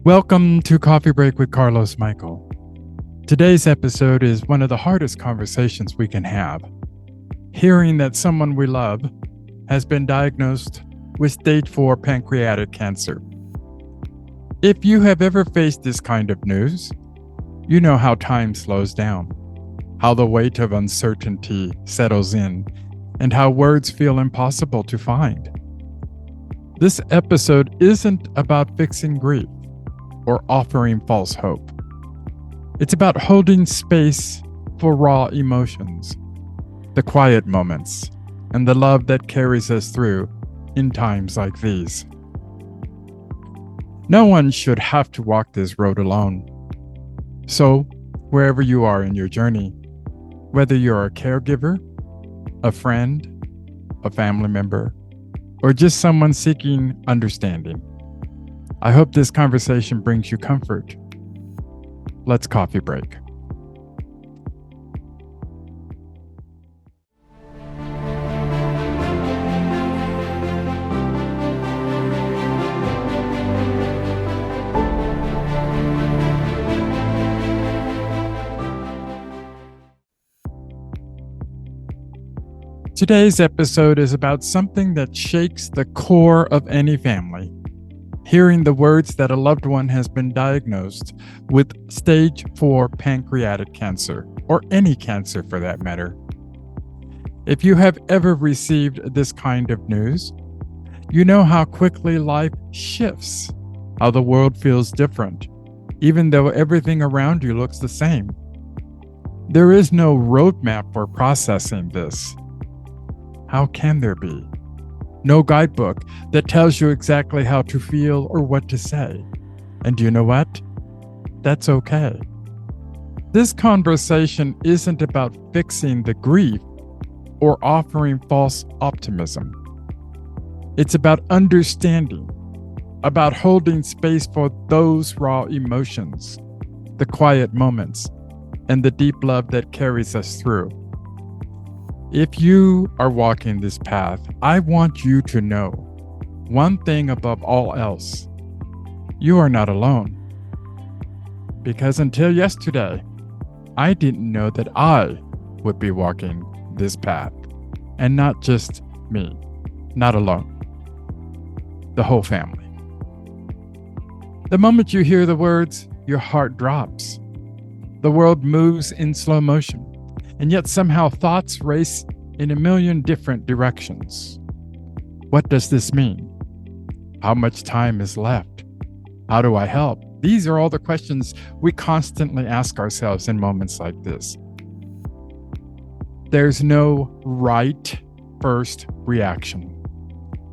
Welcome to Coffee Break with Carlos Michael. Today's episode is one of the hardest conversations we can have. Hearing that someone we love has been diagnosed with stage 4 pancreatic cancer. If you have ever faced this kind of news, you know how time slows down, how the weight of uncertainty settles in, and how words feel impossible to find. This episode isn't about fixing grief or offering false hope. It's about holding space for raw emotions, the quiet moments, and the love that carries us through in times like these. No one should have to walk this road alone. So, wherever you are in your journey, whether you're a caregiver, a friend, a family member, or just someone seeking understanding, I hope this conversation brings you comfort. Let's coffee break. Today's episode is about something that shakes the core of any family. Hearing the words that a loved one has been diagnosed with stage 4 pancreatic cancer, or any cancer for that matter. If you have ever received this kind of news, you know how quickly life shifts, how the world feels different, even though everything around you looks the same. There is no roadmap for processing this. How can there be? No guidebook that tells you exactly how to feel or what to say. And you know what? That's okay. This conversation isn't about fixing the grief or offering false optimism. It's about understanding, about holding space for those raw emotions, the quiet moments, and the deep love that carries us through. If you are walking this path, I want you to know one thing above all else. You are not alone. Because until yesterday, I didn't know that I would be walking this path. And not just me, not alone. The whole family. The moment you hear the words, your heart drops. The world moves in slow motion. And yet somehow thoughts race in a million different directions. What does this mean? How much time is left? How do I help? These are all the questions we constantly ask ourselves in moments like this. There's no right first reaction.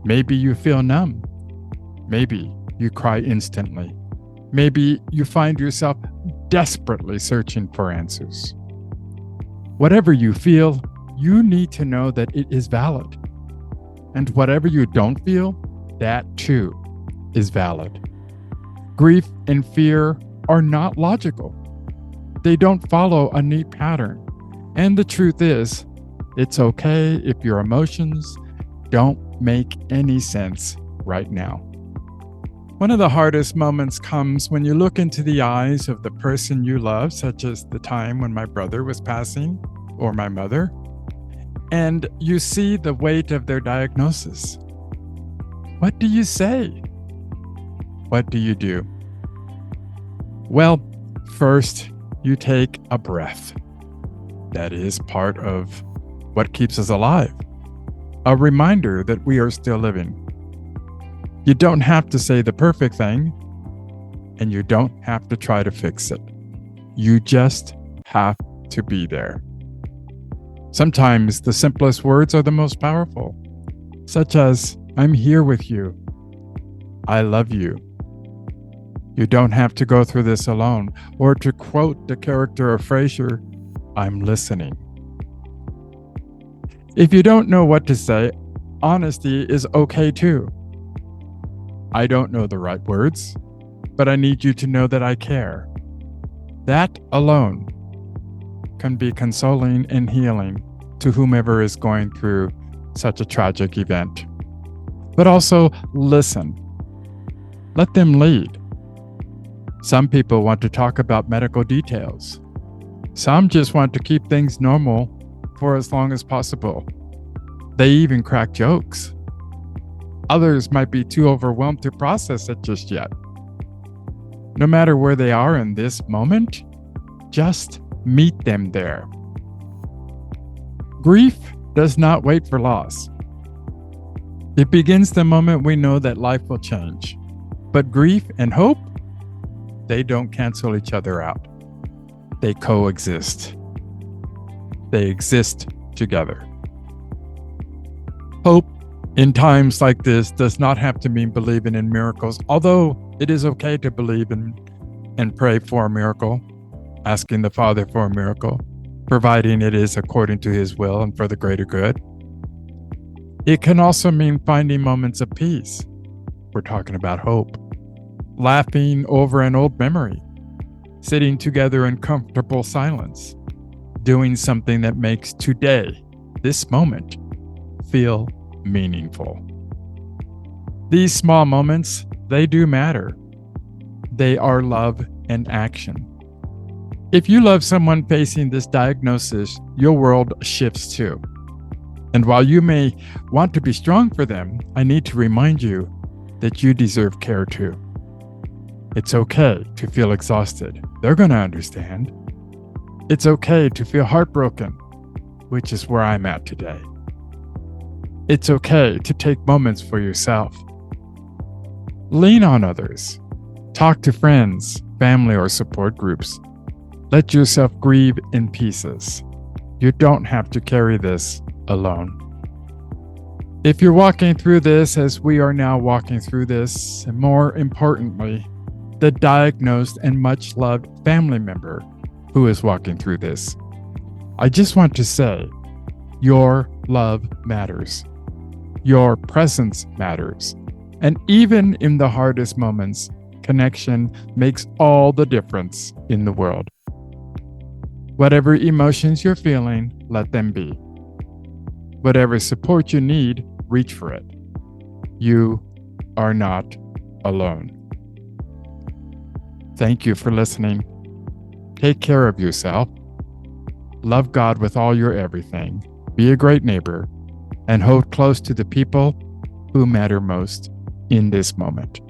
Maybe you feel numb. Maybe you cry instantly. Maybe you find yourself desperately searching for answers. Whatever you feel, you need to know that it is valid. And whatever you don't feel, that too is valid. Grief and fear are not logical. They don't follow a neat pattern. And the truth is, it's okay if your emotions don't make any sense right now. One of the hardest moments comes when you look into the eyes of the person you love, such as the time when my brother was passing, or my mother, and you see the weight of their diagnosis. What do you say? What do you do? Well, first, you take a breath. That is part of what keeps us alive. A reminder that we are still living. You don't have to say the perfect thing, and you don't have to try to fix it. You just have to be there. Sometimes the simplest words are the most powerful, such as, I'm here with you. I love you. You don't have to go through this alone, or to quote the character of Frasier, I'm listening. If you don't know what to say, honesty is okay too. I don't know the right words, but I need you to know that I care. That alone can be consoling and healing to whomever is going through such a tragic event. But also listen. Let them lead. Some people want to talk about medical details. Some just want to keep things normal for as long as possible. They even crack jokes. Others might be too overwhelmed to process it just yet. No matter where they are in this moment, just meet them there. Grief does not wait for loss. It begins the moment we know that life will change. But grief and hope, they don't cancel each other out. They coexist. They exist together. Hope in times like this does not have to mean believing in miracles, although it is okay to believe in and pray for a miracle, asking the Father for a miracle, providing it is according to His will and for the greater good. It can also mean finding moments of peace. We're talking about hope. Laughing over an old memory, sitting together in comfortable silence, doing something that makes today, this moment, feel meaningful. These small moments, they do matter. They are love in action. If you love someone facing this diagnosis, your world shifts too. And while you may want to be strong for them, I need to remind you that you deserve care too. It's okay to feel exhausted. They're going to understand. It's okay to feel heartbroken, which is where I'm at today. It's okay to take moments for yourself. Lean on others. Talk to friends, family, or support groups. Let yourself grieve in pieces. You don't have to carry this alone. If you're walking through this as we are now walking through this, and more importantly, the diagnosed and much loved family member who is walking through this, I just want to say, your love matters. Your presence matters. And even in the hardest moments, connection makes all the difference in the world. Whatever emotions you're feeling, let them be. Whatever support you need, reach for it. You are not alone. Thank you for listening. Take care of yourself. Love God with all your everything. Be a great neighbor and hold close to the people who matter most in this moment.